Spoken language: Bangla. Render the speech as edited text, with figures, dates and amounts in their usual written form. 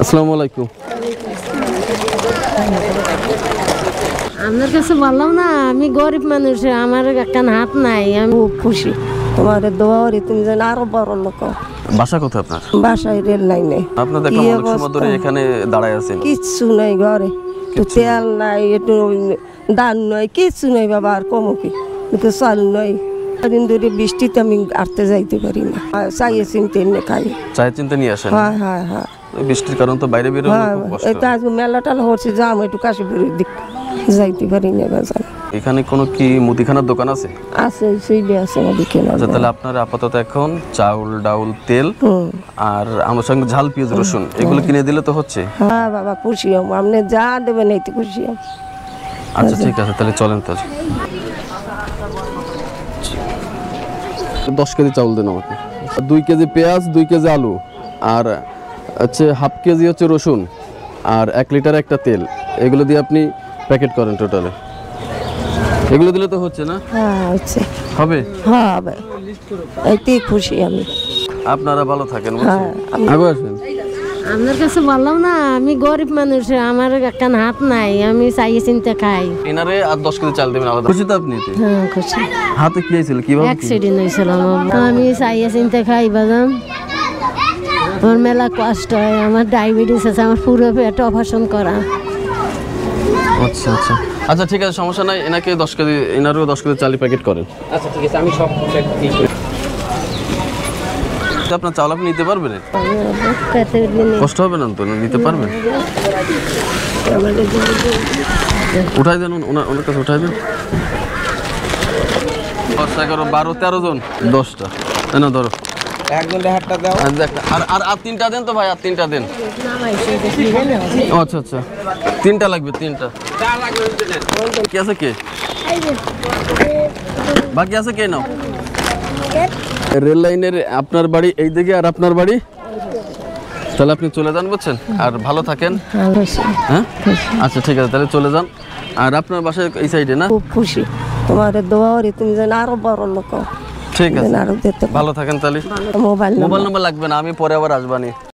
আসসালামু আলাইকুম। আপনার কাছে বললাম না, আমি গরিব মানুষ, আমার একটা হাত নাই। আমি খুব খুশি, তোমার দোয়া করি তুমি যেন আরো বড় লোক। বাসা কোথায় আপনার? বাসায় রেল লাইনে। আপনি দেখলাম অনেক সময় ধরে এখানে দাঁড়ায় আছেন। কিচ্ছু নাই ঘরে, একটু তেল নাই, একটু ধান নাই, কিচ্ছু নাই বাবা। আর কমো কি, একটু চাল নাই। দিন ধরে বৃষ্টিতে আমি আটতে যাইতে পারি না। চাইয়ে চিনতে এনে খাই, চায়ের চিন্তা নিয়ে আসেন। হ্যাঁ হ্যাঁ হ্যাঁ। বৃষ্টির কারণ তো বাইরে বেরোনো খুব কষ্ট। এটা আজ মেলা টালা হচ্ছে, যাম একটু কাশীপুরের দিক, যাইতে পারি না বাজার। এখানে কোনো কি মুদিখানার দোকান আছে? আছে, সেইটা আছে মুদিখানা। আচ্ছা, তাহলে আপনার আপাতত এখন চাউল ডাউল তেল আর আমার সঙ্গে ঝাল পেঁয়াজ রসুন এগুলো কিনে দিলে তো হচ্ছে। হ্যাঁ বাবা, খুশি হম, আপনি যা দেবেন এইতে খুশি হম। আচ্ছা ঠিক আছে, তাহলে চলেন। তাহলে 10 কেজি চাউল দেন আমাকে, 2 কেজি পেঁয়াজ, 2 কেজি আলু, আর হচ্ছে হাফ কেজি হচ্ছে রসুন, আর 1 লিটার একটা তেল। এগুলো দিয়ে আপনি প্যাকেট করেন টোটালে। এগুলো দিলে তো হচ্ছে না? হ্যাঁ হচ্ছে, হবে। হ্যাঁ হবে, এইতেই খুশি আমি। আপনারা ভালো থাকেন। হ্যাঁ, আগে আসেন। আপনার কাছে বললাম না, আমি গরিব মানুষ, আমার একটা হাত নাই। আমি চাইয়ে চিনতে খাই। এনারে আর 10 কেজি চাল দেবেন আলাদা। খুশি তো আপনি? হ্যাঁ খুশি। হাতে কি হয়েছিল, কিভাবে? অ্যাক্সিডেন্ট হয়েছিল আমার। আমি চাইয়ে চিনতে খাই বাজান। আমার মেলা কষ্ট হয়, আমার ডায়াবেটিস আছে, আমার পুরো পেট অপারেশন করা। আচ্ছা আচ্ছা আচ্ছা, ঠিক আছে, সমস্যা নাই। এনাকে 10 কেজি, এনারও 10 কেজি চাল প্যাকেট করেন। আচ্ছা ঠিক আছে, আমি সব আপনার চাল আপনি নিতে পারবেন? পেটের দিনে কষ্ট হবে না তো? নিতে পারবেন? উঠাই দেন, ওনার কাছে উঠাই দেন। 10, 11, 12, 13 জন, 10টা না ধরো। একজনের হাতটা দাও। আর 3টা দেন তো ভাই, আর 3টা দেন। আচ্ছা আচ্ছা, 3টা লাগবে, 3টা। কি আছে কে? বাকি আছে কে? নাও। রেল লাইনের আপনার বাড়ি এই দিকে, আর আপনার বাড়ি। তাহলে আপনি চলে যান, বুঝছেন? আর ভালো থাকেন। হ্যাঁ আচ্ছা ঠিক আছে, তাহলে চলে যান। আর আপনার বাসায় এই সাইডে না? খুব খুশি, তোমার দোয়া করি তুমি যেন আরো বড় লোক। ঠিক আছে, আরো যেতে ভালো থাকেন। তাহলে মোবাইল নাম্বার লাগবে না, আমি পরে আবার আসবানি।